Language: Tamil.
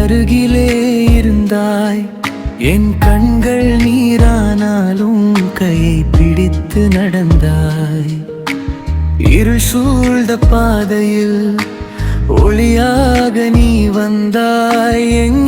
அருகிலே இருந்தாய். என் கண்கள் நீரானாலும் கையை பிடித்து நடந்தாய். இருள் சூழ்ந்த பாதையில் ஒளியாக நீ வந்தாய்.